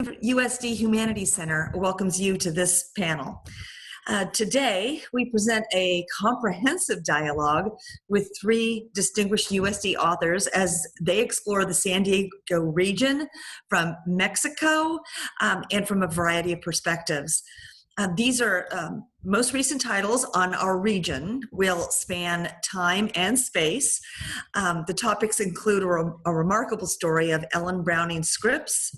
USD Humanities Center welcomes you to this panel. Today, we present a comprehensive dialogue with three distinguished USD authors as they explore the San Diego region from Mexico and from a variety of perspectives. These are most recent titles on our region, will span time and space. The topics include a remarkable story of Ellen Browning Scripps,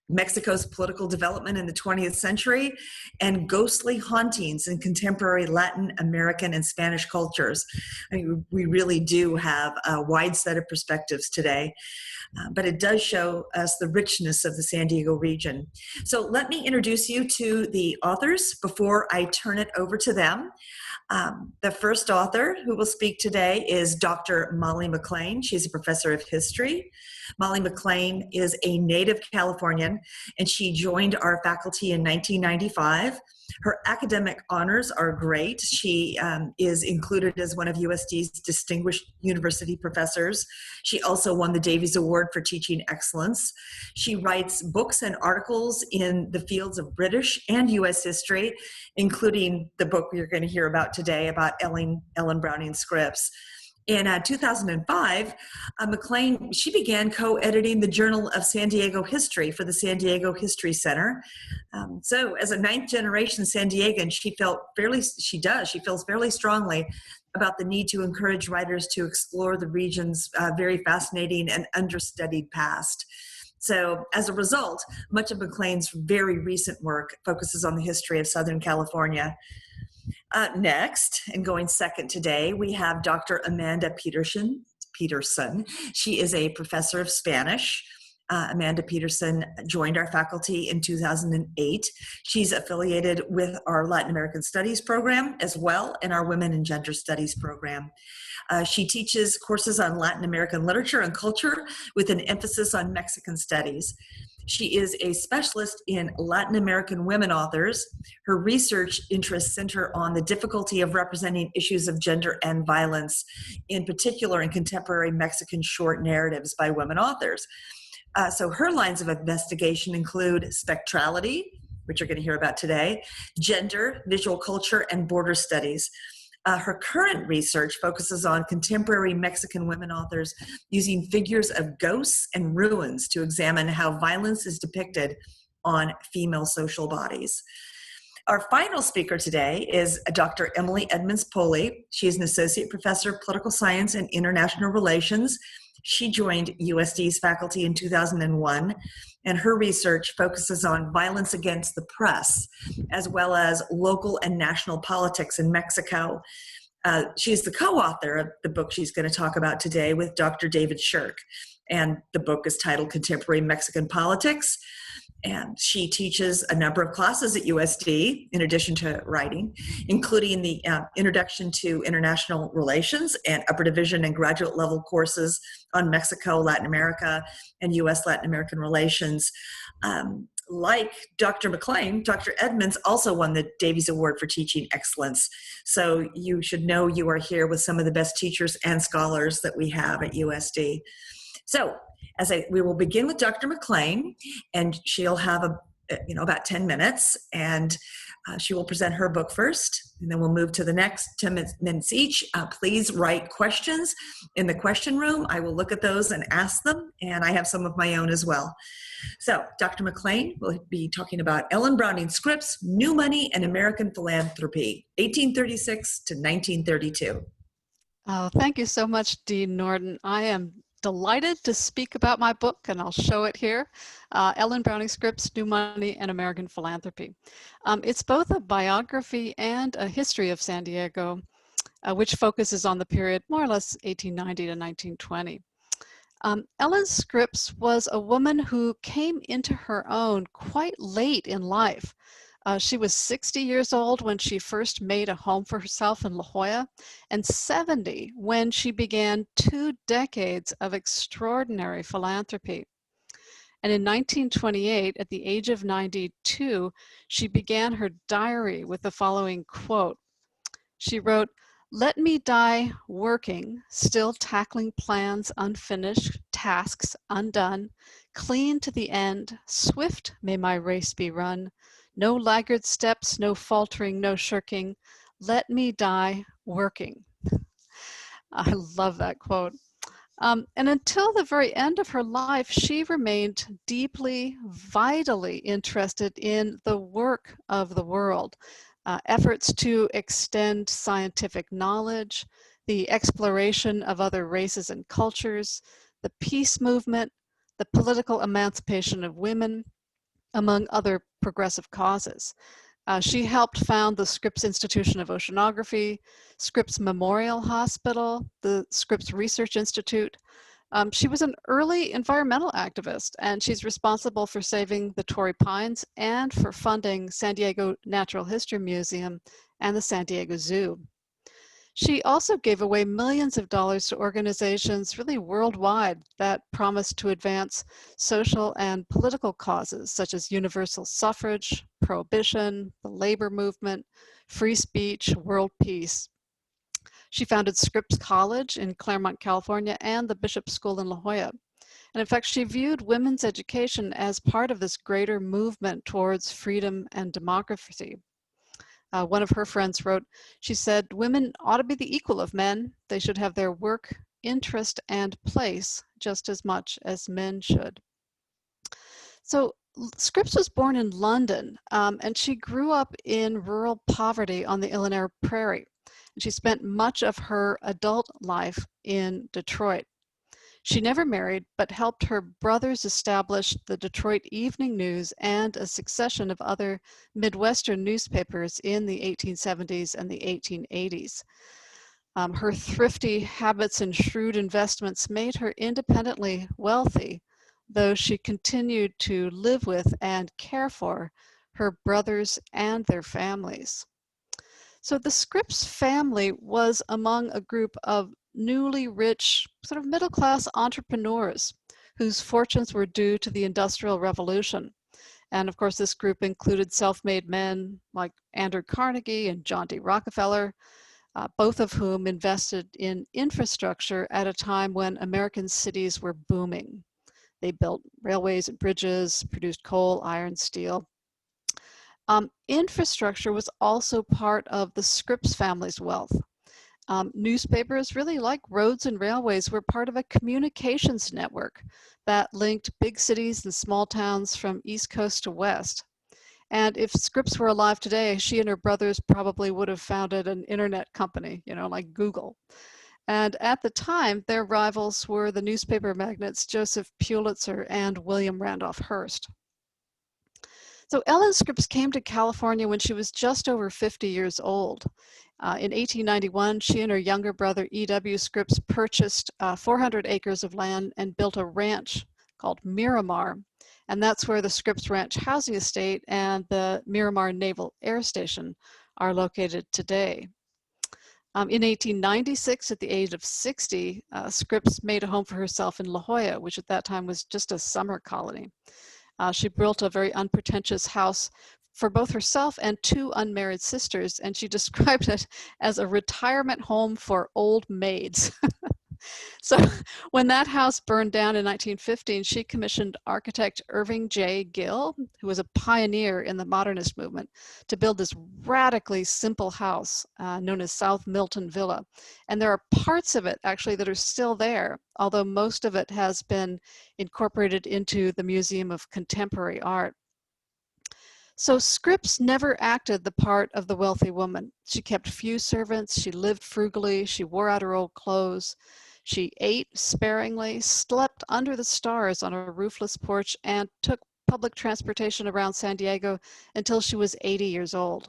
Mexico's political development in the 20th century, and ghostly hauntings in contemporary Latin American and Spanish cultures. I mean, we really do have a wide set of perspectives today, but it does show us the richness of the San Diego region. So let me introduce you to the authors before I turn it over to them. The first author who will speak today is Dr. Molly McLean. She's a professor of history. Molly McLean is a native Californian, and she joined our faculty in 1995. Her academic honors are great. She is included as one of USD's distinguished university professors. She also won the Davies Award for Teaching Excellence. She writes books and articles in the fields of British and U.S. history, including the book we're going to hear about today about Ellen Browning Scripps. In 2005, McLean, she began co-editing the Journal of San Diego History for the San Diego History Center. So as a ninth generation San Diegan, she feels fairly strongly about the need to encourage writers to explore the region's very fascinating and understudied past. So as a result, much of McLean's very recent work focuses on the history of Southern California. Next, and going second today, we have Dr. Amanda Peterson. She is a professor of Spanish. Amanda Peterson joined our faculty in 2008. She's affiliated with our Latin American Studies program as well and our Women and Gender Studies program. She teaches courses on Latin American literature and culture with an emphasis on Mexican studies. She is a specialist in Latin American women authors. Her research interests center on the difficulty of representing issues of gender and violence, in particular in contemporary Mexican short narratives by women authors. So her lines of investigation include spectrality, which you're going to hear about today, gender, visual culture, and border studies. Her current research focuses on contemporary Mexican women authors using figures of ghosts and ruins to examine how violence is depicted on female social bodies. Our final speaker today is Dr. Emily Edmonds-Poley. She is an associate professor of political science and international relations. She joined USD's faculty in 2001, and her research focuses on violence against the press, as well as local and national politics in Mexico. She's the co-author of the book she's going to talk about today with Dr. David Shirk, and the book is titled Contemporary Mexican Politics. And she teaches a number of classes at USD in addition to writing, including the Introduction to International Relations and upper division and graduate level courses on Mexico, Latin America, and U.S. Latin American relations. Like Dr. McLean, Dr. Edmonds also won the Davies Award for Teaching Excellence. So you should know you are here with some of the best teachers and scholars that we have at USD. So we will begin with Dr. McLean, and she'll have about 10 minutes, and she will present her book first, and then we'll move to the next 10 minutes each. Please write questions in the question room. I will look at those and ask them, and I have some of my own as well. So Dr. McLean will be talking about Ellen Browning Scripps, New Money and American Philanthropy, 1836 to 1932. Oh, thank you so much, Dean Norton. I am delighted to speak about my book, and I'll show it here, Ellen Browning Scripps, New Money and American Philanthropy. It's both a biography and a history of San Diego, which focuses on the period more or less 1890 to 1920. Ellen Scripps was a woman who came into her own quite late in life. She was 60 years old when she first made a home for herself in La Jolla, and 70 when she began 2 decades of extraordinary philanthropy. And in 1928, at the age of 92, she began her diary with the following quote. She wrote, Let me die working, still tackling plans unfinished, tasks undone, clean to the end, swift may my race be run, no laggard steps, no faltering, no shirking, let me die working. I love that quote. And until the very end of her life, she remained deeply, vitally interested in the work of the world, efforts to extend scientific knowledge, the exploration of other races and cultures, the peace movement, the political emancipation of women, among other progressive causes. She helped found the Scripps Institution of Oceanography, Scripps Memorial Hospital, the Scripps Research Institute. She was an early environmental activist, and she's responsible for saving the Torrey Pines and for funding San Diego Natural History Museum and the San Diego Zoo. She also gave away millions of dollars to organizations really worldwide that promised to advance social and political causes such as universal suffrage, prohibition, the labor movement, free speech, world peace. She founded Scripps College in Claremont, California, and the Bishop School in La Jolla. And in fact, she viewed women's education as part of this greater movement towards freedom and democracy. One of her friends wrote, she said, women ought to be the equal of men. They should have their work, interest, and place just as much as men should. So Scripps was born in London, and she grew up in rural poverty on the Illinois Prairie. And she spent much of her adult life in Detroit. She never married, but helped her brothers establish the Detroit Evening News and a succession of other Midwestern newspapers in the 1870s and the 1880s. Her thrifty habits and shrewd investments made her independently wealthy, though she continued to live with and care for her brothers and their families. So the Scripps family was among a group of newly rich, sort of middle-class entrepreneurs whose fortunes were due to the Industrial Revolution. And of course, this group included self-made men like Andrew Carnegie and John D. Rockefeller, both of whom invested in infrastructure at a time when American cities were booming. They built railways and bridges, produced coal, iron, steel. Infrastructure was also part of the Scripps family's wealth. Newspapers, really like roads and railways, were part of a communications network that linked big cities and small towns from East Coast to West. And if Scripps were alive today, she and her brothers probably would have founded an internet company, like Google. And at the time, their rivals were the newspaper magnates Joseph Pulitzer and William Randolph Hearst. So Ellen Scripps came to California when she was just over 50 years old. In 1891, she and her younger brother, E.W. Scripps, purchased 400 acres of land and built a ranch called Miramar. And that's where the Scripps Ranch Housing Estate and the Miramar Naval Air Station are located today. In 1896, at the age of 60, Scripps made a home for herself in La Jolla, which at that time was just a summer colony. She built a very unpretentious house for both herself and two unmarried sisters, and she described it as a retirement home for old maids. So when that house burned down in 1915, she commissioned architect Irving J. Gill, who was a pioneer in the modernist movement, to build this radically simple house known as South Milton Villa. And there are parts of it actually that are still there, although most of it has been incorporated into the Museum of Contemporary Art. So Scripps never acted the part of the wealthy woman. She kept few servants, she lived frugally, she wore out her old clothes, she ate sparingly, slept under the stars on a roofless porch, and took public transportation around San Diego until she was 80 years old.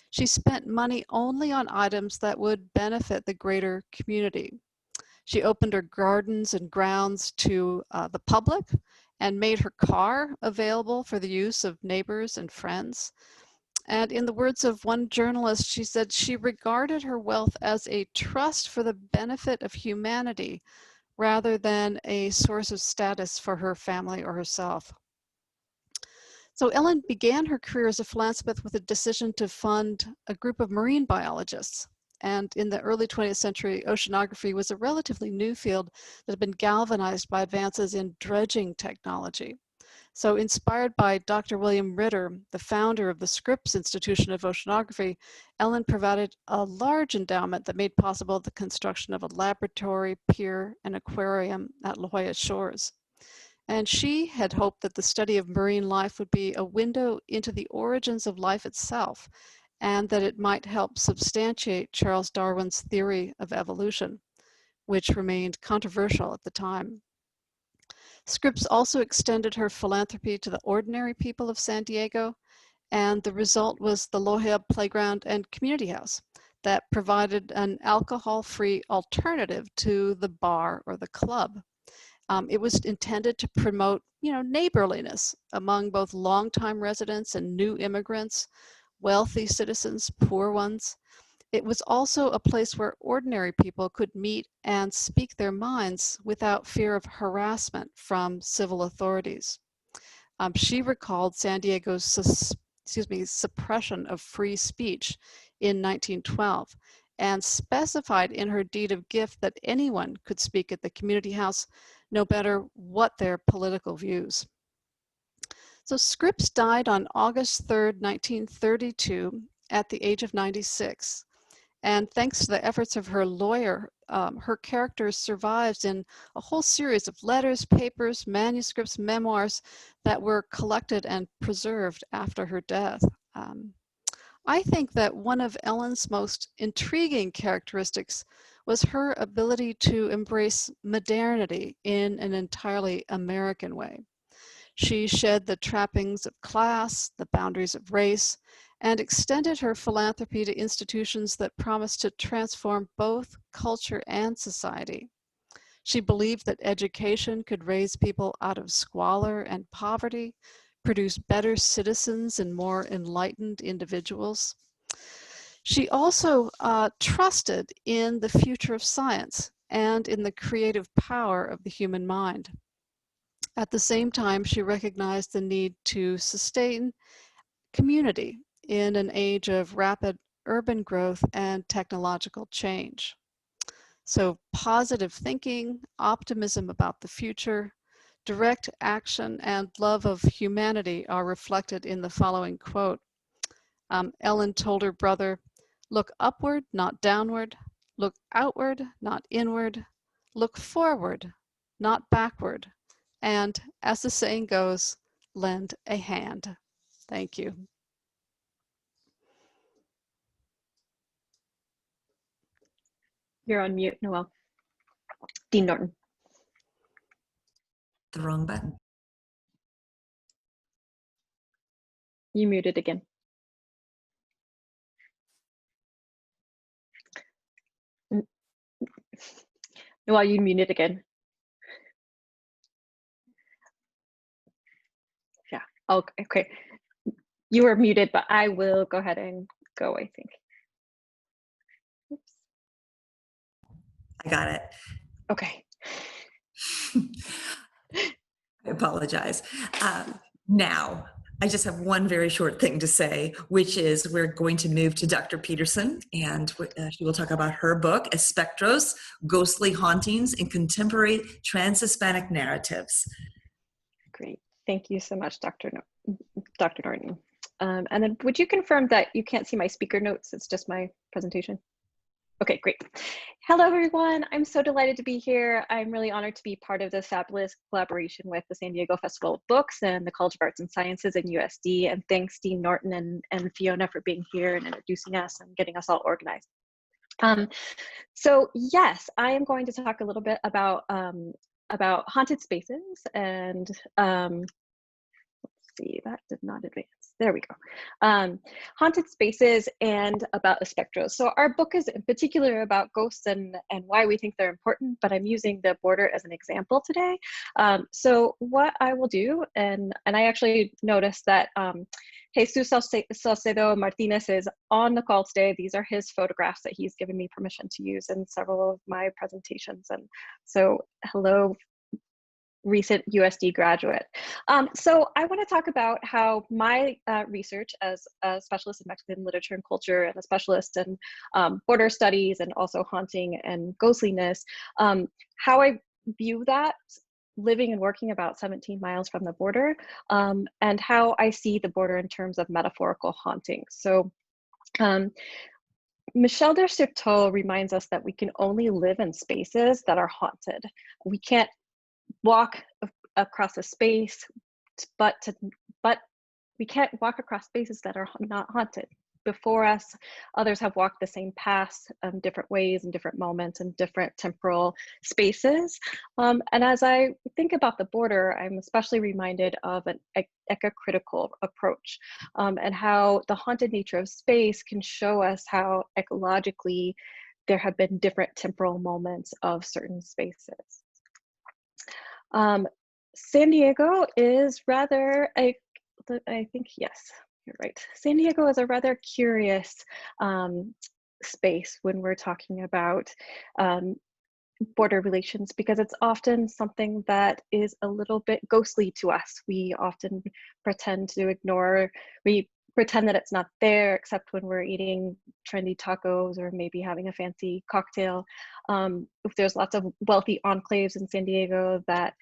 She spent money only on items that would benefit the greater community. She opened her gardens and grounds to the public and made her car available for the use of neighbors and friends. And in the words of one journalist, she said she regarded her wealth as a trust for the benefit of humanity rather than a source of status for her family or herself. So Ellen began her career as a philanthropist with a decision to fund a group of marine biologists. and in the early 20th century, oceanography was a relatively new field that had been galvanized by advances in dredging technology. So inspired by Dr. William Ritter, the founder of the Scripps Institution of Oceanography, Ellen provided a large endowment that made possible the construction of a laboratory, pier, and aquarium at La Jolla Shores. And she had hoped that the study of marine life would be a window into the origins of life itself, and that it might help substantiate Charles Darwin's theory of evolution, which remained controversial at the time. Scripps also extended her philanthropy to the ordinary people of San Diego, and the result was the La Jolla Playground and Community House that provided an alcohol-free alternative to the bar or the club. It was intended to promote, neighborliness among both longtime residents and new immigrants, wealthy citizens, poor ones. It was also a place where ordinary people could meet and speak their minds without fear of harassment from civil authorities. She recalled San Diego's suppression of free speech in 1912 and specified in her deed of gift that anyone could speak at the community house, no matter what their political views. So Scripps died on August 3rd, 1932, at the age of 96. And thanks to the efforts of her lawyer, her character survives in a whole series of letters, papers, manuscripts, memoirs that were collected and preserved after her death. I think that one of Ellen's most intriguing characteristics was her ability to embrace modernity in an entirely American way. She shed the trappings of class, the boundaries of race, and extended her philanthropy to institutions that promised to transform both culture and society. She believed that education could raise people out of squalor and poverty, produce better citizens and more enlightened individuals. She also trusted in the future of science and in the creative power of the human mind. At the same time, she recognized the need to sustain community in an age of rapid urban growth and technological change. So positive thinking, optimism about the future, direct action, and love of humanity are reflected in the following quote. Ellen told her brother, "Look upward, not downward. Look outward, not inward. Look forward, not backward. And as the saying goes, lend a hand." Thank you. You're on mute, Noelle. Dean Norton. The wrong button. You muted again. Noelle, you muted again. Yeah, oh, okay. You were muted, but I will go ahead and go, I think. Oops. I got it. Okay. I apologize. Now, I just have one very short thing to say, which is we're going to move to Dr. Peterson, and she will talk about her book, Espectros, Ghostly Hauntings in Contemporary Trans-Hispanic Narratives. Great. Thank you so much, Dr. Norton. And then would you confirm that you can't see my speaker notes? It's just my presentation. Okay, great. Hello, everyone. I'm so delighted to be here. I'm really honored to be part of this fabulous collaboration with the San Diego Festival of Books and the College of Arts and Sciences and USD. And thanks, Dean Norton and Fiona, for being here and introducing us and getting us all organized. So yes, I am going to talk a little bit about haunted spaces and let's see, that did not advance. There we go. Haunted spaces and about espectros. So our book is in particular about ghosts and why we think they're important, but I'm using the border as an example today. So what I will do, and I actually noticed that Jesus Salcedo Martinez is on the call today. These are his photographs that he's given me permission to use in several of my presentations. And so hello, recent USD graduate. So I want to talk about how my research as a specialist in Mexican literature and culture and a specialist in border studies and also haunting and ghostliness, how I view that living and working about 17 miles from the border, and how I see the border in terms of metaphorical haunting. So Michel de Certeau reminds us that we can only live in spaces that are haunted. We can't walk across a space, but we can't walk across spaces that are not haunted. Before us, others have walked the same paths, different ways and different moments and different temporal spaces. And as I think about the border, I'm especially reminded of an ecocritical approach, and how the haunted nature of space can show us how ecologically there have been different temporal moments of certain spaces. San Diego is rather I think, yes, you're right. San Diego is a rather curious space when we're talking about border relations, because it's often something that is a little bit ghostly to us. We often pretend to ignore, we pretend that it's not there, except when we're eating trendy tacos or maybe having a fancy cocktail. There's lots of wealthy enclaves in San Diego that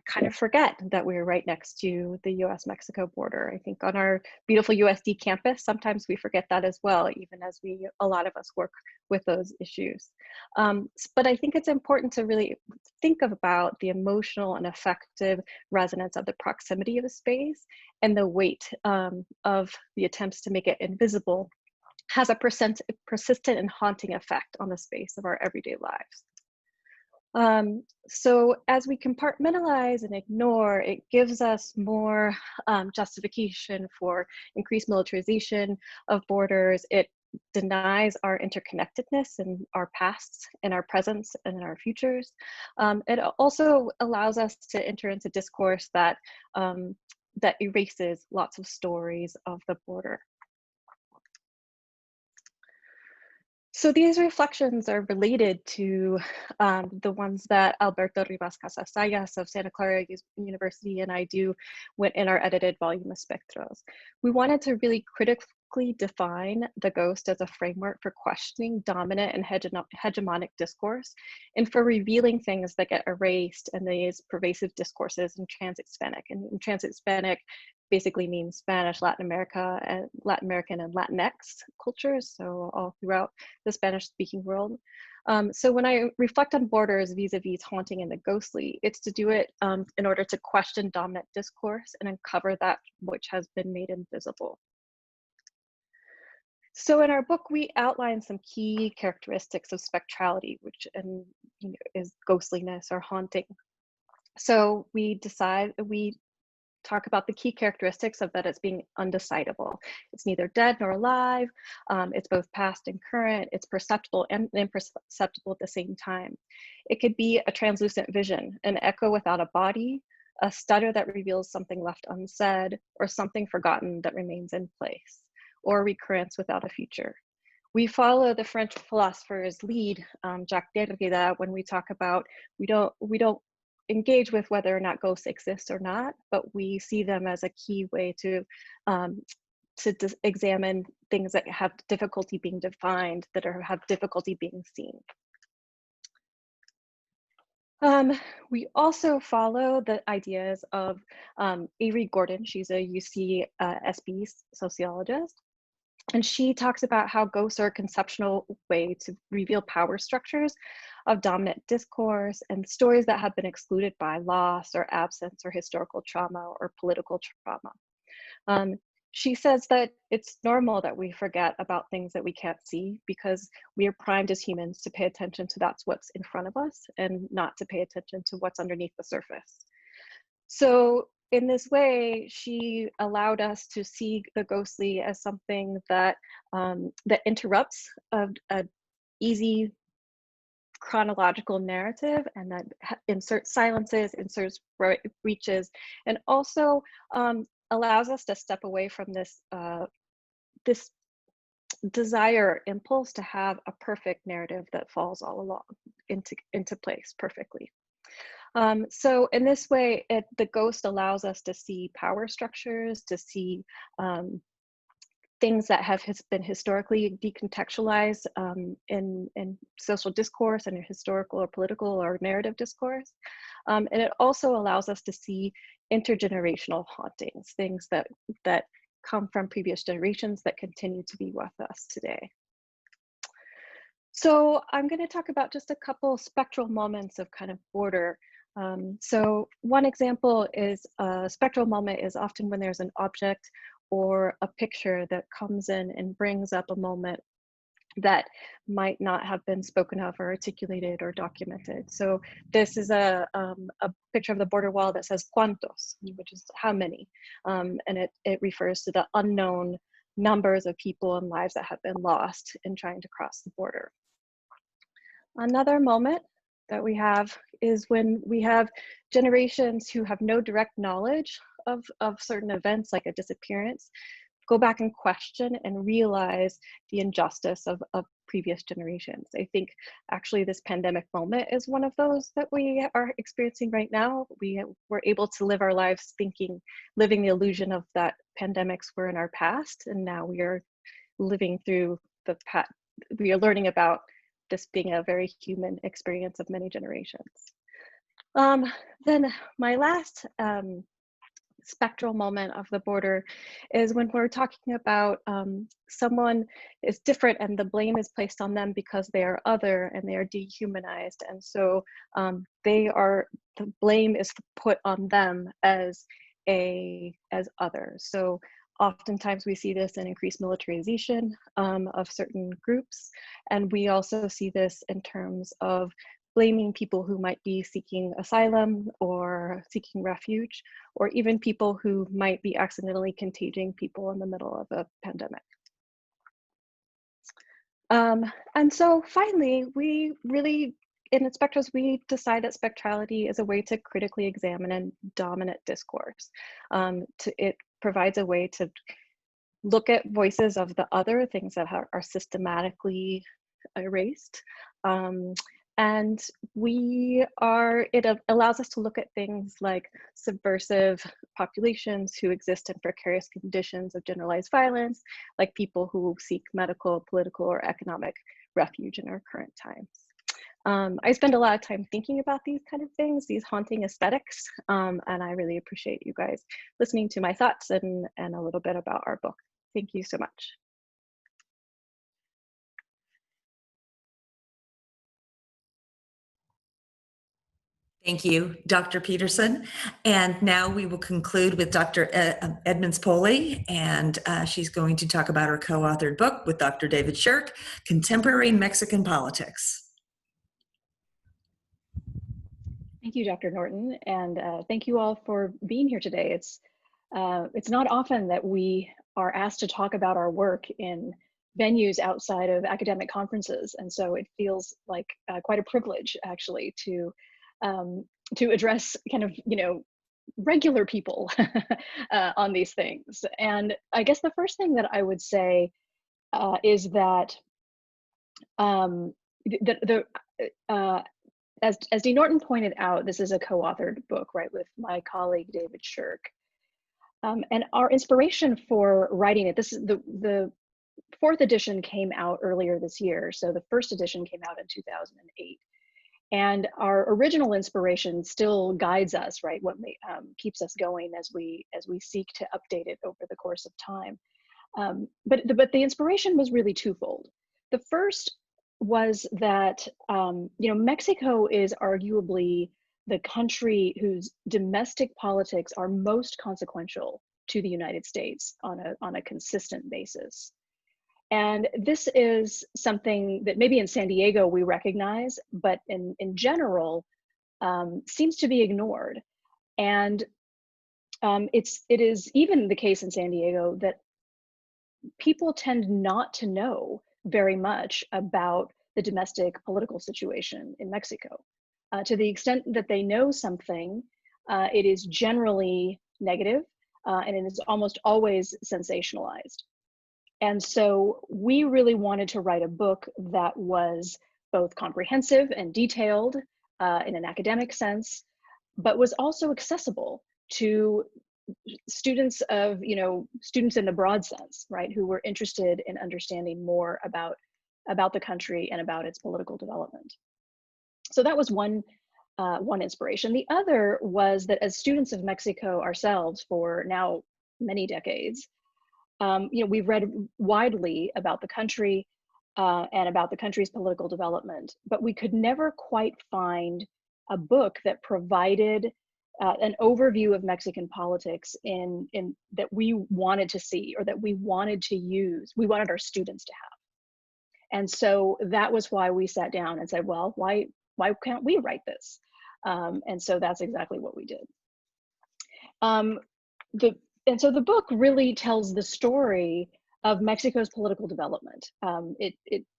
kind of forget that we're right next to the US-Mexico border. I think on our beautiful USD campus, sometimes we forget that as well, even as a lot of us work with those issues. But I think it's important to really think about the emotional and affective resonance of the proximity of a space, and the weight of the attempts to make it invisible has a persistent and haunting effect on the space of our everyday lives. So as we compartmentalize and ignore, it gives us more justification for increased militarization of borders. It denies our interconnectedness in our pasts, in our presents, and in our futures. It also allows us to enter into discourse that, that erases lots of stories of the border. So these reflections are related to the ones that Alberto Rivas Casasayas of Santa Clara University and I do in our edited volume of Spectros. We wanted to really critically define the ghost as a framework for questioning dominant and hegemonic discourse, and for revealing things that get erased in these pervasive discourses in Trans-Hispanic. And in Trans-Hispanic basically means Spanish, Latin American, and Latinx cultures, so all throughout the Spanish-speaking world. So when I reflect on borders vis-a-vis haunting and the ghostly, it's to do it in order to question dominant discourse and uncover that which has been made invisible. So in our book, we outline some key characteristics of spectrality, which is ghostliness or haunting. So we talk about the key characteristics of that. It's being undecidable. It's neither dead nor alive. It's both past and current. It's perceptible and imperceptible at the same time. It could be a translucent vision, an echo without a body, a stutter that reveals something left unsaid, or something forgotten that remains in place, or recurrence without a future. We follow the French philosopher's lead, Jacques Derrida, when we talk about we don't engage with whether or not ghosts exist or not, but we see them as a key way to examine things that have difficulty being defined, that have difficulty being seen. We also follow the ideas of Avery Gordon. She's a UCSB sociologist. And she talks about how ghosts are a conceptual way to reveal power structures of dominant discourse and stories that have been excluded by loss or absence or historical trauma or political trauma. She says that it's normal that we forget about things that we can't see, because we are primed as humans to pay attention to that's what's in front of us and not to pay attention to what's underneath the surface. So in this way, she allowed us to see the ghostly as something that that interrupts an easy chronological narrative, and that inserts silences, inserts breaches, and also allows us to step away from this this desire impulse to have a perfect narrative that falls all along into place perfectly. So in this way, the ghost allows us to see power structures, to see things that have been historically decontextualized in social discourse and in historical or political or narrative discourse. And it also allows us to see intergenerational hauntings, things that come from previous generations that continue to be with us today. So I'm going to talk about just a couple spectral moments of kind of border. So one example is a spectral moment is often when there's an object or a picture that comes in and brings up a moment that might not have been spoken of or articulated or documented. So this is a picture of the border wall that says cuántos, which is how many, and it refers to the unknown numbers of people and lives that have been lost in trying to cross the border. Another moment that we have is when we have generations who have no direct knowledge of certain events like a disappearance, go back and question and realize the injustice of previous generations. I think actually this pandemic moment is one of those that we are experiencing right now. We were able to live our lives living the illusion of that pandemics were in our past, and now we are living through we are learning about this being a very human experience of many generations. Then my last spectral moment of the border is when we're talking about someone is different and the blame is placed on them because they are other and they are dehumanized, and so the blame is put on them as other. So oftentimes we see this in increased militarization of certain groups, and we also see this in terms of blaming people who might be seeking asylum or seeking refuge, or even people who might be accidentally contaging people in the middle of a pandemic. And so finally, we really, in the spectros, we decide that spectrality is a way to critically examine a dominant discourse. It provides a way to look at voices of the other, things that are systematically erased. And it allows us to look at things like subversive populations who exist in precarious conditions of generalized violence, like people who seek medical, political, or economic refuge in our current times. I spend a lot of time thinking about these kind of things, these haunting aesthetics, and I really appreciate you guys listening to my thoughts and a little bit about our book. Thank you so much. Thank you, Dr. Peterson. And now we will conclude with Dr. Edmonds-Poley, and she's going to talk about her co-authored book with Dr. David Shirk, Contemporary Mexican Politics. Thank you, Dr. Norton, and thank you all for being here today. It's not often that we are asked to talk about our work in venues outside of academic conferences, and so it feels like quite a privilege, actually, to address kind of, regular people on these things. And I guess the first thing that I would say is that as Dee Norton pointed out, this is a co-authored book, right, with my colleague David Shirk. And our inspiration for writing it, this is the fourth edition came out earlier this year. So the first edition came out in 2008. And our original inspiration still guides us, right? What keeps us going as we seek to update it over the course of time. But the inspiration was really twofold. The first was that Mexico is arguably the country whose domestic politics are most consequential to the United States on a consistent basis. And this is something that maybe in San Diego we recognize, but in general seems to be ignored. And it is even the case in San Diego that people tend not to know very much about the domestic political situation in Mexico. To the extent that they know something, it is generally negative, and it is almost always sensationalized. And so we really wanted to write a book that was both comprehensive and detailed in an academic sense, but was also accessible to students of, students in the broad sense, right, who were interested in understanding more about the country and about its political development. So that was one inspiration. The other was that as students of Mexico ourselves for now many decades, we've read widely about the country and about the country's political development, but we could never quite find a book that provided an overview of Mexican politics in that we wanted to see, or that we wanted to use, we wanted our students to have. And so that was why we sat down and said, well, why can't we write this? And so that's exactly what we did. And so the book really tells the story of Mexico's political development.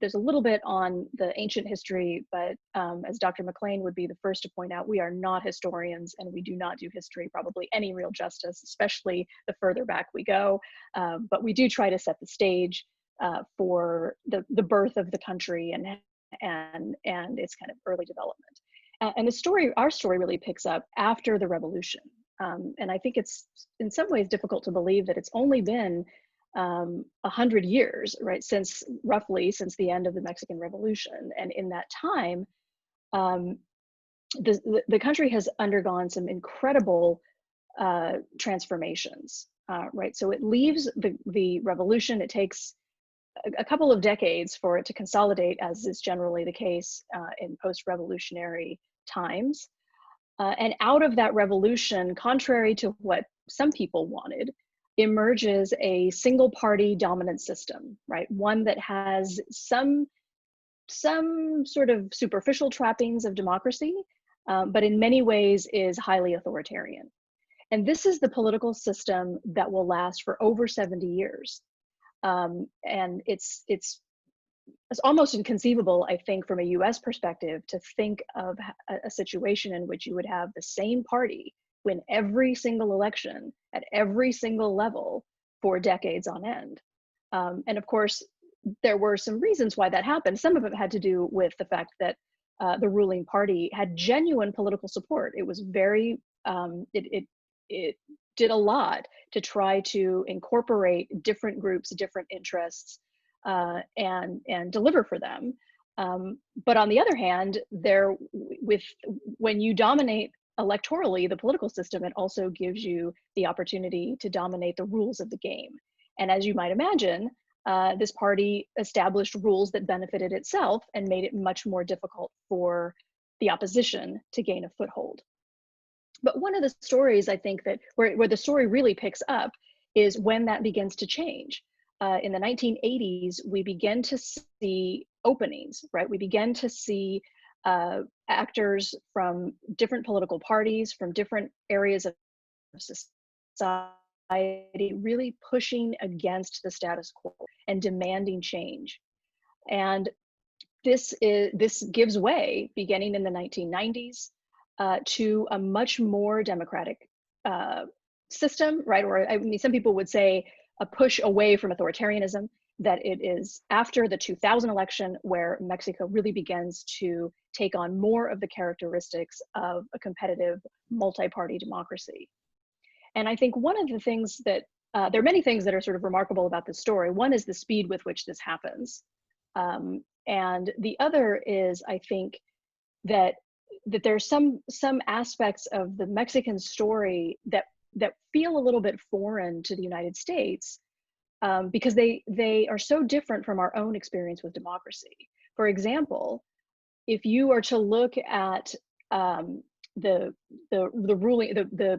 There's a little bit on the ancient history, but as Dr. McLean would be the first to point out, we are not historians, and we do not do history probably any real justice, especially the further back we go. But we do try to set the stage for the birth of the country and its kind of early development. And our story really picks up after the revolution. And I think it's in some ways difficult to believe that it's only been 100 years, right, roughly since the end of the Mexican Revolution. And in that time, the country has undergone some incredible transformations, right? So it leaves the revolution. It takes a couple of decades for it to consolidate, as is generally the case in post-revolutionary times. And out of that revolution, contrary to what some people wanted, emerges a single party dominant system, right? One that has some sort of superficial trappings of democracy, but in many ways is highly authoritarian. And this is the political system that will last for over 70 years. And it's almost inconceivable, I think, from a US perspective, to think of a situation in which you would have the same party win every single election at every single level for decades on end. And of course, there were some reasons why that happened. Some of it had to do with the fact that the ruling party had genuine political support. It was very, it did a lot to try to incorporate different groups, different interests, and deliver for them. But on the other hand, when you dominate electorally the political system, it also gives you the opportunity to dominate the rules of the game. And as you might imagine, this party established rules that benefited itself and made it much more difficult for the opposition to gain a foothold. But one of the stories, I think, that where the story really picks up is when that begins to change. In the 1980s, we begin to see openings, right? We begin to see actors from different political parties, from different areas of society, really pushing against the status quo and demanding change. And this gives way, beginning in the 1990s, to a much more democratic system, right? Or I mean, some people would say a push away from authoritarianism, that it is after the 2000 election where Mexico really begins to take on more of the characteristics of a competitive multi-party democracy. And I think one of the things that, there are many things that are sort of remarkable about this story. One is the speed with which this happens. And the other is, I think, that there's some aspects of the Mexican story that feel a little bit foreign to the United States, because they are so different from our own experience with democracy. For example, if you are to look at the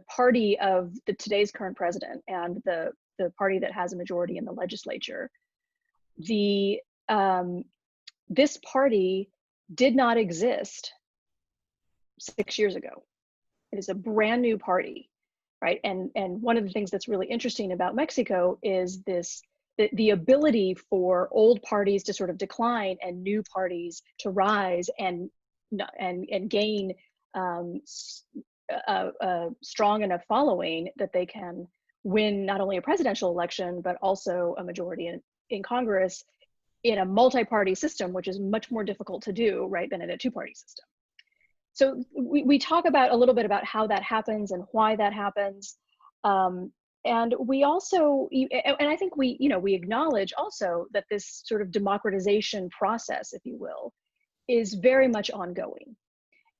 party of today's current president and the party that has a majority in the legislature, this party did not exist 6 years ago. It is a brand new party, right? And one of the things that's really interesting about Mexico is the ability for old parties to sort of decline and new parties to rise and gain a strong enough following that they can win not only a presidential election, but also a majority in Congress in a multi-party system, which is much more difficult to do, right, than in a two-party system. so we talk about a little bit about how that happens and why that happens. And we also, and I think we, we acknowledge also that this sort of democratization process, if you will, is very much ongoing.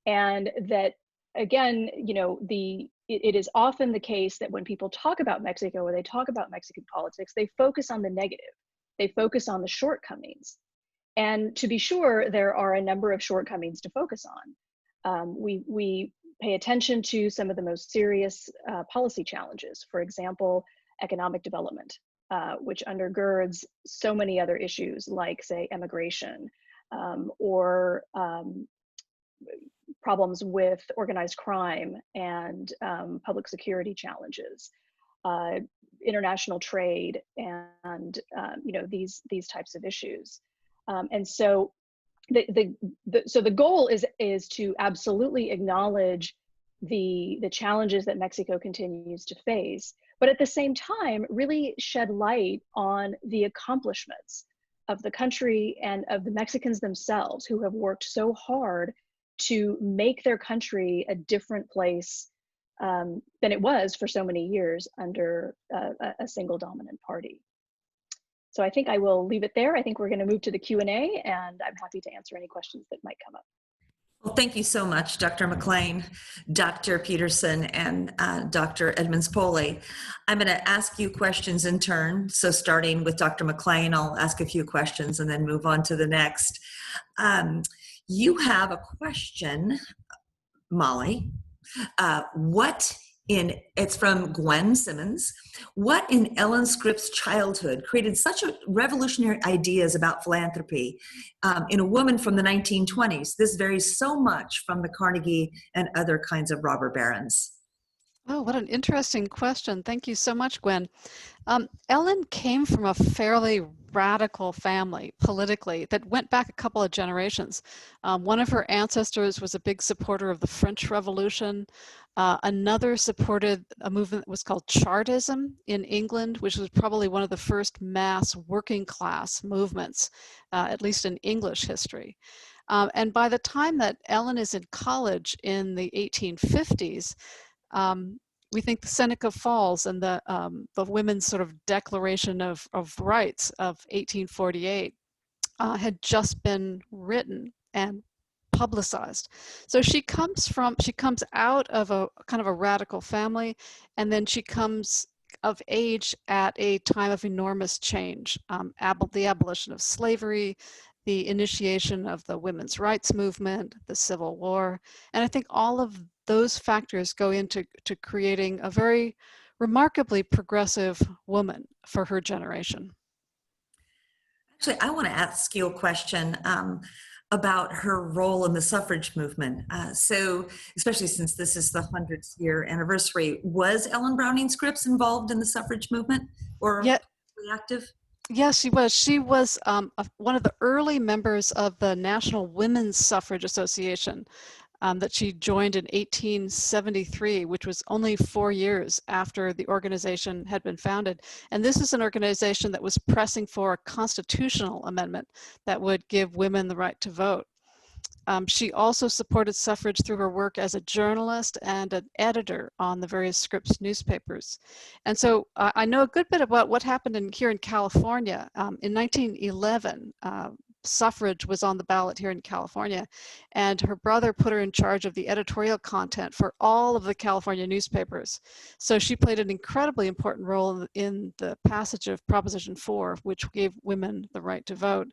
And that, again, it is often the case that when people talk about Mexico or they talk about Mexican politics, they focus on the negative. They focus on the shortcomings. And to be sure, there are a number of shortcomings to focus on. We pay attention to some of the most serious policy challenges, for example, economic development, which undergirds so many other issues like, say, immigration, or problems with organized crime and public security challenges, international trade, and these types of issues. And so the goal is to absolutely acknowledge the challenges that Mexico continues to face, but at the same time really shed light on the accomplishments of the country and of the Mexicans themselves, who have worked so hard to make their country a different place than it was for so many years under a single dominant party. So I think I will leave it there. I think we're going to move to the Q&A, and I'm happy to answer any questions that might come up. Well, thank you so much, Dr. McLean, Dr. Peterson, and Dr. Edmonds-Poley. I'm going to ask you questions in turn. So starting with Dr. McLean, I'll ask a few questions and then move on to the next. You have a question, Molly. It's from Gwen Simmons. What in Ellen Scripps' childhood created such a revolutionary ideas about philanthropy in a woman from the 1920s? This varies so much from the Carnegie and other kinds of robber barons. Oh, what an interesting question. Thank you so much, Gwen. Ellen came from a fairly radical family politically that went back a couple of generations. One of her ancestors was a big supporter of the French Revolution. Another supported a movement that was called Chartism in England, which was probably one of the first mass working class movements, at least in English history. And by the time that Ellen is in college in the 1850s, we think the Seneca Falls and the Women's sort of Declaration of Rights of 1848 had just been written and publicized. So she comes out of a kind of a radical family, and then she comes of age at a time of enormous change, the abolition of slavery, the initiation of the women's rights movement, the Civil War. And I think all of those factors go into creating a very remarkably progressive woman for her generation. Actually, I want to ask you a question about her role in the suffrage movement. So, especially since this is the 100th year anniversary, was Ellen Browning Scripps involved in the suffrage movement or active? Yes, she was. She was one of the early members of the National Women's Suffrage Association that she joined in 1873, which was only 4 years after the organization had been founded. And this is an organization that was pressing for a constitutional amendment that would give women the right to vote. She also supported suffrage through her work as a journalist and an editor on the various Scripps newspapers. And so I know a good bit about what happened here in California. In 1911, suffrage was on the ballot here in California, and her brother put her in charge of the editorial content for all of the California newspapers. So she played an incredibly important role in the passage of Proposition 4, which gave women the right to vote.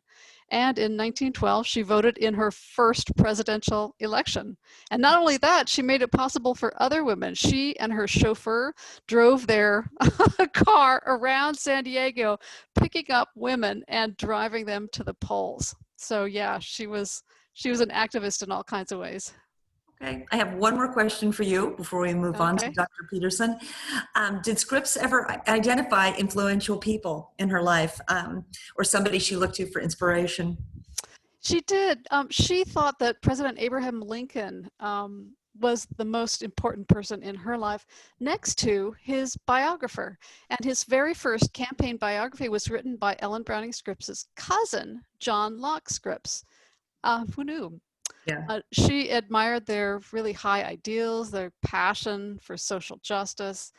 And in 1912, she voted in her first presidential election. And not only that, she made it possible for other women. She and her chauffeur drove their car around San Diego, picking up women and driving them to the polls. So yeah, she was an activist in all kinds of ways. Okay, I have one more question for you before we move on to Dr. Peterson. Did Scripps ever identify influential people in her life or somebody she looked to for inspiration? She did. She thought that President Abraham Lincoln was the most important person in her life, next to his biographer. And his very first campaign biography was written by Ellen Browning Scripps' cousin, John Locke Scripps. Who knew? Yeah. She admired their really high ideals, their passion for social justice,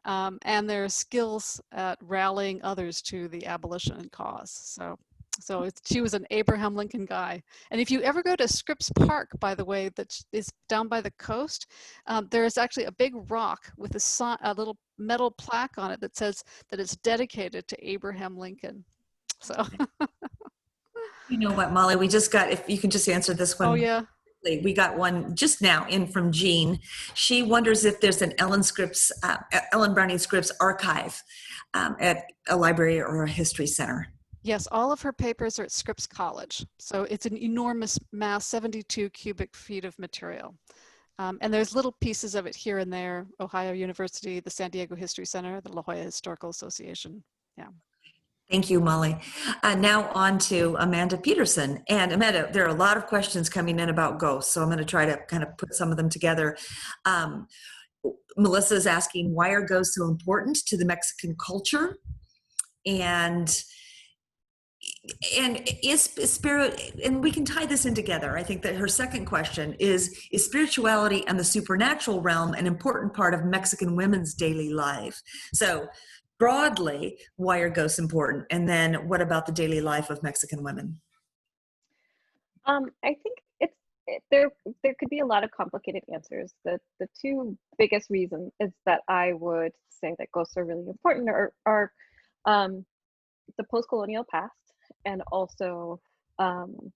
and their skills at rallying others to the abolition cause. So she was an Abraham Lincoln guy. And if you ever go to Scripps Park, by the way, that is down by the coast, there is actually a big rock with a little metal plaque on it that says that it's dedicated to Abraham Lincoln. So. You know what, Molly, we just got, if you can just answer this one. Oh, yeah. We got one just now in from Jean. She wonders if there's an Ellen Browning Scripps archive at a library or a history center. Yes, all of her papers are at Scripps College. So it's an enormous mass, 72 cubic feet of material. And there's little pieces of it here and there, Ohio University, the San Diego History Center, the La Jolla Historical Association. Yeah. Thank you, Molly. Now on to Amanda Peterson. And Amanda, there are a lot of questions coming in about ghosts, so I'm going to try to kind of put some of them together. Melissa is asking, why are ghosts so important to the Mexican culture? And is spirit, and we can tie this in together. I think that her second question is spirituality and the supernatural realm an important part of Mexican women's daily life? So broadly, why are ghosts important? And then what about the daily life of Mexican women? I think there could be a lot of complicated answers. The two biggest reasons is that I would say that ghosts are really important are the post-colonial past, and also the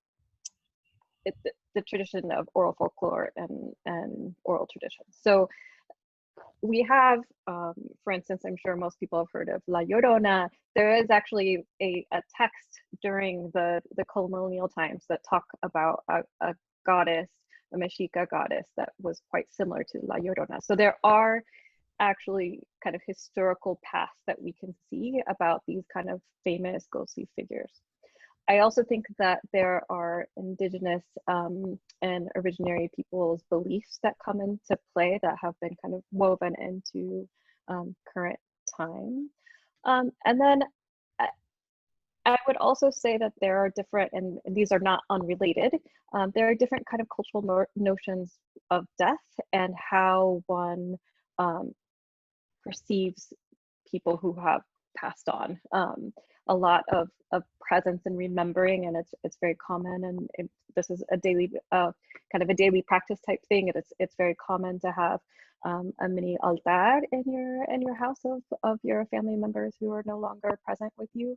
tradition of oral folklore and oral traditions. So we have, for instance, I'm sure most people have heard of La Llorona. There is actually a text during the colonial times that talk about a goddess, a Mexica goddess that was quite similar to La Llorona. So there are actually kind of historical paths that we can see about these kind of famous ghostly figures. I also think that there are indigenous and originary people's beliefs that come into play that have been kind of woven into current time. And then I would also say that there are different, and these are not unrelated, there are different kind of cultural notions of death and how one perceives people who have passed on. A lot of presence and remembering, and it's very common, and this is a daily kind of a daily practice type thing. It's very common to have a mini altar in your house of your family members who are no longer present with you.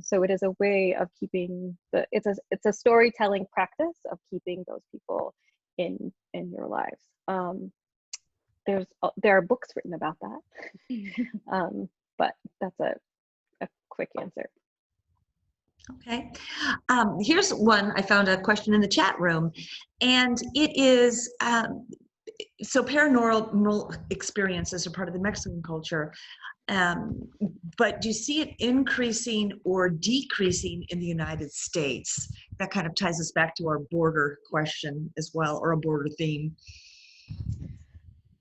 So it is a way of keeping it's a storytelling practice of keeping those people in your lives. There are books written about that, but that's a quick answer. Okay. Here's one. I found a question in the chat room, and it is, so paranormal experiences are part of the Mexican culture, but do you see it increasing or decreasing in the United States? That kind of ties us back to our border question as well, or a border theme.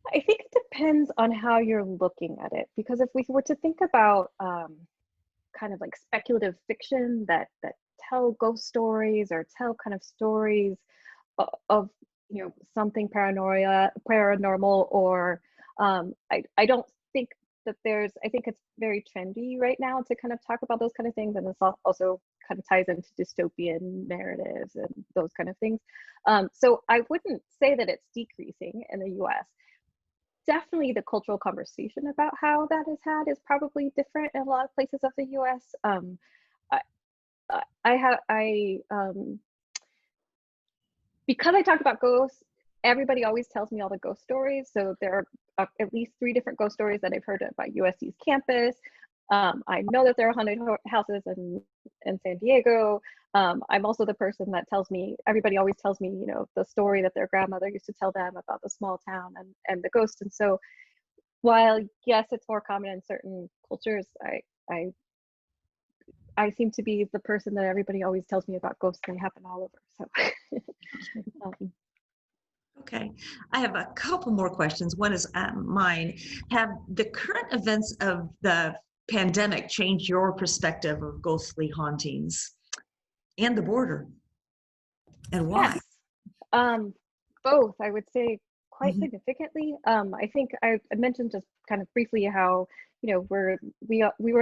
I think it depends on how you're looking at it, because if we were to think about kind of like speculative fiction that tell ghost stories or tell kind of stories of something paranormal, or I don't think that I think it's very trendy right now to kind of talk about those kind of things, and this also kind of ties into dystopian narratives and those kind of things. So I wouldn't say that it's decreasing in the US. Definitely the cultural conversation about how that is had is probably different in a lot of places of the US. Because I talk about ghosts, everybody always tells me all the ghost stories. So there are at least 3 different ghost stories that I've heard about USC's campus. I know that there are haunted houses in San Diego. I'm also the person that everybody always tells me, the story that their grandmother used to tell them about the small town and the ghost. And so while, yes, it's more common in certain cultures, I seem to be the person that everybody always tells me about ghosts, and they happen all over. So. Okay, I have a couple more questions. One is mine. Have the current events of the pandemic changed your perspective of ghostly hauntings and the border, and why? Both, I would say, quite Mhm. significantly. I think I mentioned just kind of briefly how, you know, we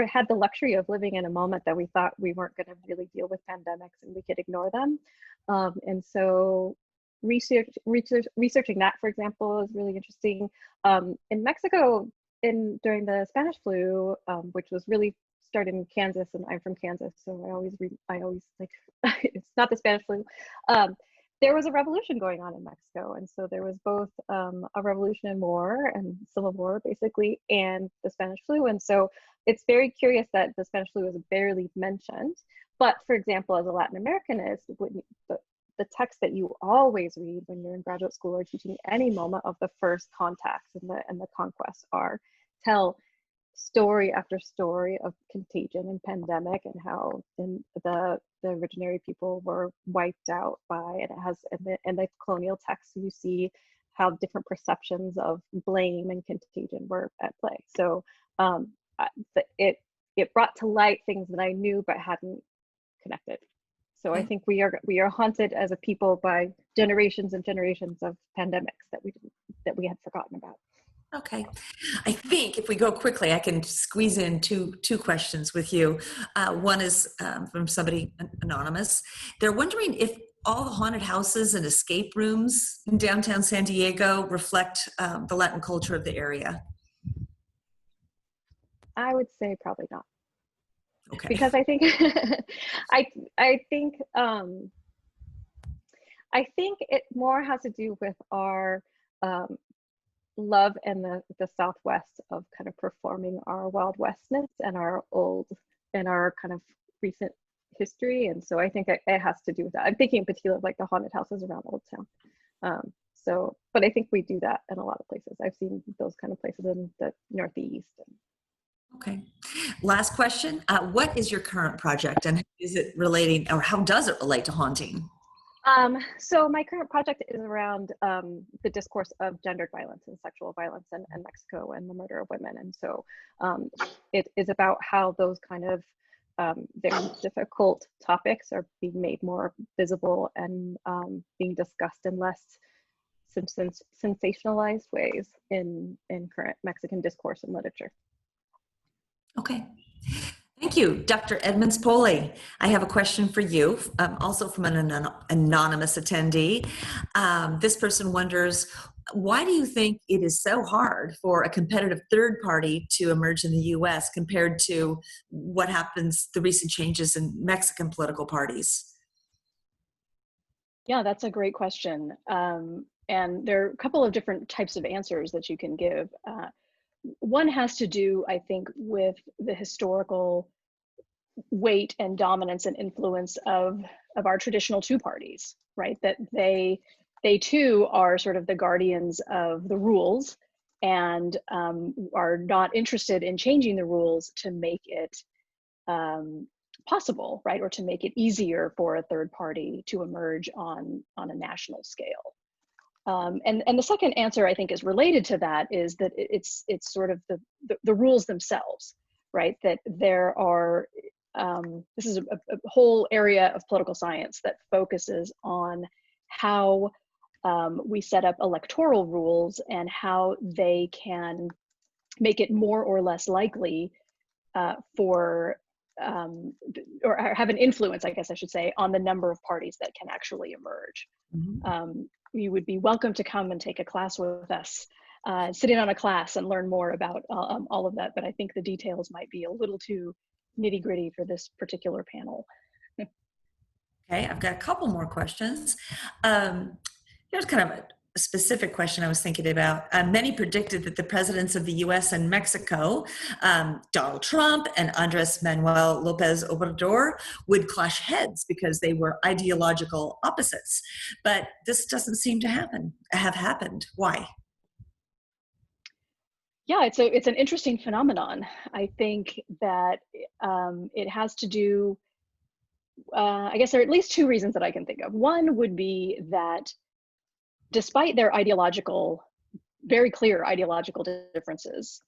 had the luxury of living in a moment that we thought we weren't going to really deal with pandemics and we could ignore them. And so researching that, for example, is really interesting. In Mexico, during the Spanish flu, which was really started in Kansas, and I'm from Kansas, so I always like it's not the Spanish flu. There was a revolution going on in Mexico, and so there was both a revolution and war and civil war, basically, and the Spanish flu. And so it's very curious that the Spanish flu is barely mentioned. But for example, as a Latin Americanist, the text that you always read when you're in graduate school or teaching any moment of the first contacts and the conquest tell story after story of contagion and pandemic and how the originary people were wiped out by, and it has in the colonial texts you see how different perceptions of blame and contagion were at play. So it brought to light things that I knew but hadn't connected. So I think we are haunted as a people by generations and generations of pandemics that we had forgotten about. Okay. I think if we go quickly, I can squeeze in two questions with you. One is from somebody anonymous. They're wondering if all the haunted houses and escape rooms in downtown San Diego reflect the Latin culture of the area. I would say probably not. Okay. Because I think I think it more has to do with our love and the Southwest of kind of performing our Wild Westness and our kind of recent history. And so I think it has to do with that. I'm thinking in particular of like the haunted houses around Old Town. But I think we do that in a lot of places. I've seen those kind of places in the Northeast. Okay. Last question. What is your current project, and is it relating, or how does it relate to haunting? So my current project is around the discourse of gendered violence and sexual violence in Mexico and the murder of women. And so it is about how those kind of very difficult topics are being made more visible and being discussed in less sensationalized ways in current Mexican discourse and literature. Okay. Thank you, Dr. Edmonds-Poley. I have a question for you, also from an anonymous attendee. This person wonders, why do you think it is so hard for a competitive third party to emerge in the U.S. compared to what happens, the recent changes in Mexican political parties? Yeah, that's a great question. And there are a couple of different types of answers that you can give. One has to do, I think, with the historical weight and dominance and influence of our traditional two parties, right? That they too are sort of the guardians of the rules and are not interested in changing the rules to make it possible, right? Or to make it easier for a third party to emerge on a national scale. And the second answer, I think, is related to that, is that it's sort of the rules themselves, right? That there are, this is a whole area of political science that focuses on how we set up electoral rules and how they can make it more or less likely or have an influence, I guess I should say, on the number of parties that can actually emerge. Mm-hmm. You would be welcome to come and take a class with us, sit in on a class and learn more about all of that. But I think the details might be a little too nitty gritty for this particular panel. Okay, I've got a couple more questions. Here's kind of a specific question I was thinking about. Many predicted that the presidents of the US and Mexico, Donald Trump and Andres Manuel Lopez Obrador, would clash heads because they were ideological opposites. But this doesn't seem to have happened. Why? Yeah, it's an interesting phenomenon. I think that it has to do, I guess there are at least two reasons that I can think of. One would be that despite their very clear ideological differences,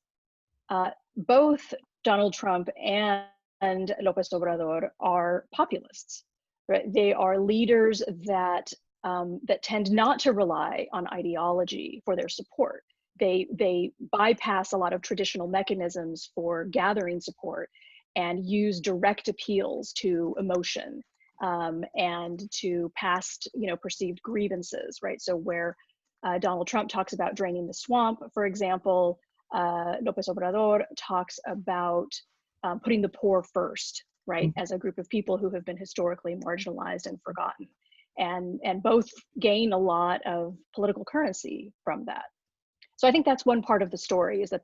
both Donald Trump and Lopez Obrador are populists, right? They are leaders that that tend not to rely on ideology for their support. They bypass a lot of traditional mechanisms for gathering support and use direct appeals to emotion and to past, perceived grievances, right? So where Donald Trump talks about draining the swamp, for example, López Obrador talks about putting the poor first, right, as a group of people who have been historically marginalized and forgotten. And both gain a lot of political currency from that. So I think that's one part of the story, is that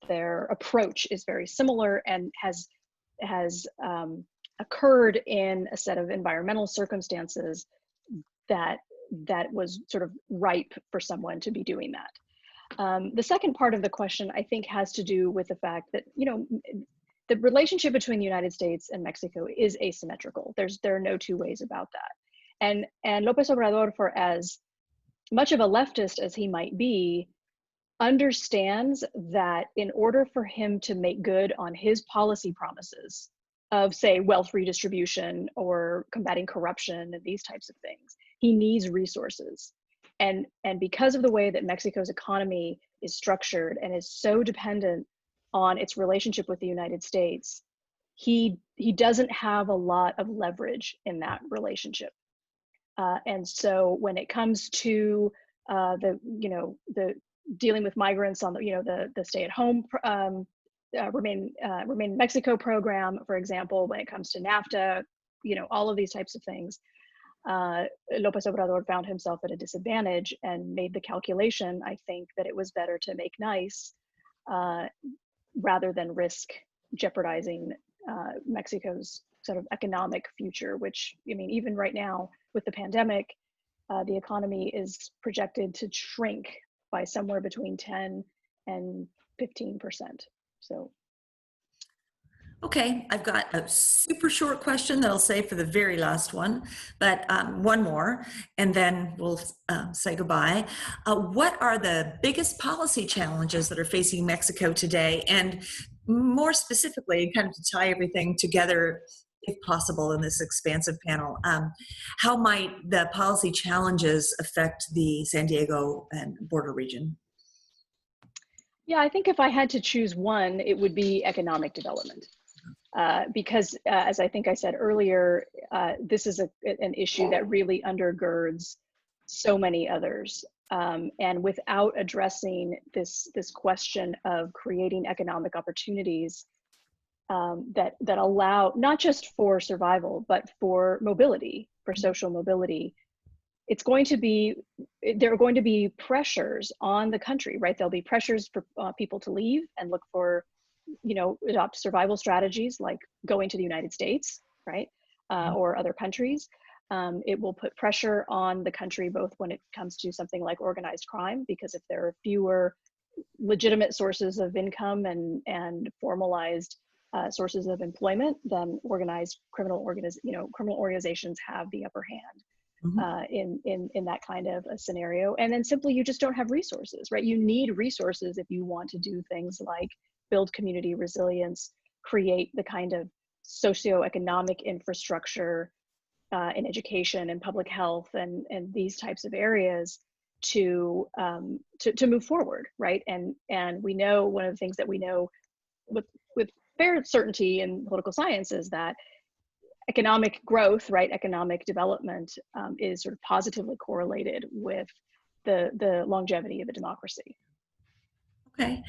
their approach is very similar and has occurred in a set of environmental circumstances that was sort of ripe for someone to be doing that. The second part of the question, I think, has to do with the fact that, the relationship between the United States and Mexico is asymmetrical. There are no two ways about that. And López Obrador, for as much of a leftist as he might be, understands that in order for him to make good on his policy promises of, say, wealth redistribution or combating corruption and these types of things, he needs resources. And because of the way that Mexico's economy is structured and is so dependent on its relationship with the United States, he doesn't have a lot of leverage in that relationship. And so when it comes to the dealing with migrants on the stay-at-home remain in Mexico program, for example, when it comes to NAFTA, all of these types of things, López Obrador found himself at a disadvantage and made the calculation, I think, that it was better to make nice rather than risk jeopardizing Mexico's sort of economic future, which, even right now with the pandemic, the economy is projected to shrink by somewhere between 10 and 15%. So. Okay, I've got a super short question that I'll save for the very last one, but one more, and then we'll say goodbye. What are the biggest policy challenges that are facing Mexico today? And more specifically, kind of to tie everything together, if possible, in this expansive panel, how might the policy challenges affect the San Diego and border region? Yeah, I think if I had to choose one, it would be economic development. Because as I think I said earlier, this is an issue that really undergirds so many others. And without addressing this question of creating economic opportunities that allow, not just for survival, but for mobility, for social mobility, there are going to be pressures on the country, right? There'll be pressures for people to leave and look for, adopt survival strategies like going to the United States, right? Or other countries. It will put pressure on the country, both when it comes to something like organized crime, because if there are fewer legitimate sources of income and formalized sources of employment, then organized criminal organizations have the upper hand. In that kind of a scenario. And then simply, you just don't have resources, right? You need resources if you want to do things like build community resilience, create the kind of socioeconomic infrastructure in education and public health and these types of areas to move forward, right? And we know, one of the things that we know with fair certainty in political science is that economic growth, right, economic development is sort of positively correlated with the longevity of a democracy. Okay.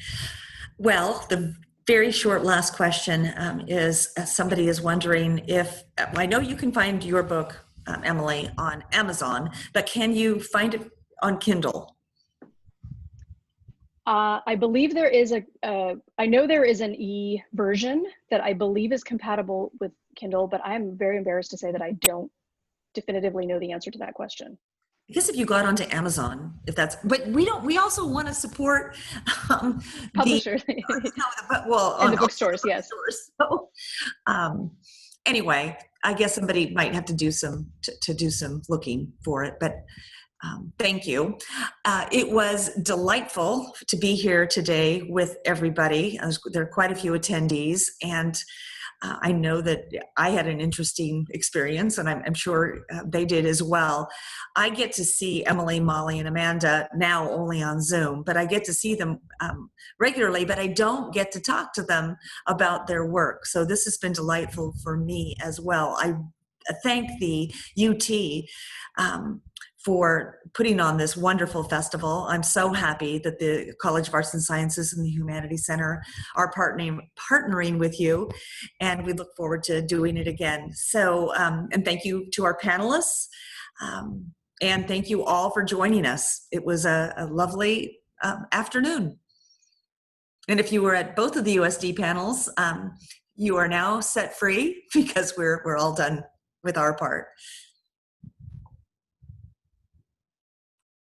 Well, the very short last question is somebody is wondering if, I know you can find your book, Emily, on Amazon, but can you find it on Kindle? I believe there is I know there is an e-version that I believe is compatible with Kindle, but I'm very embarrassed to say that I don't definitively know the answer to that question. I guess if you got onto Amazon, but we also want to support publishers. And the bookstores, yes. So, anyway, I guess somebody might have to do some looking for it, but thank you. It was delightful to be here today with everybody. There are quite a few attendees, and I know that I had an interesting experience, and I'm sure they did as well. I get to see Emily, Molly, and Amanda now only on Zoom, but I get to see them regularly, but I don't get to talk to them about their work. So this has been delightful for me as well. I thank the UT for putting on this wonderful festival. I'm so happy that the College of Arts and Sciences and the Humanities Center are partnering with you, and we look forward to doing it again. So, and thank you to our panelists, and thank you all for joining us. It was a lovely afternoon. And if you were at both of the USD panels, you are now set free because we're all done with our part.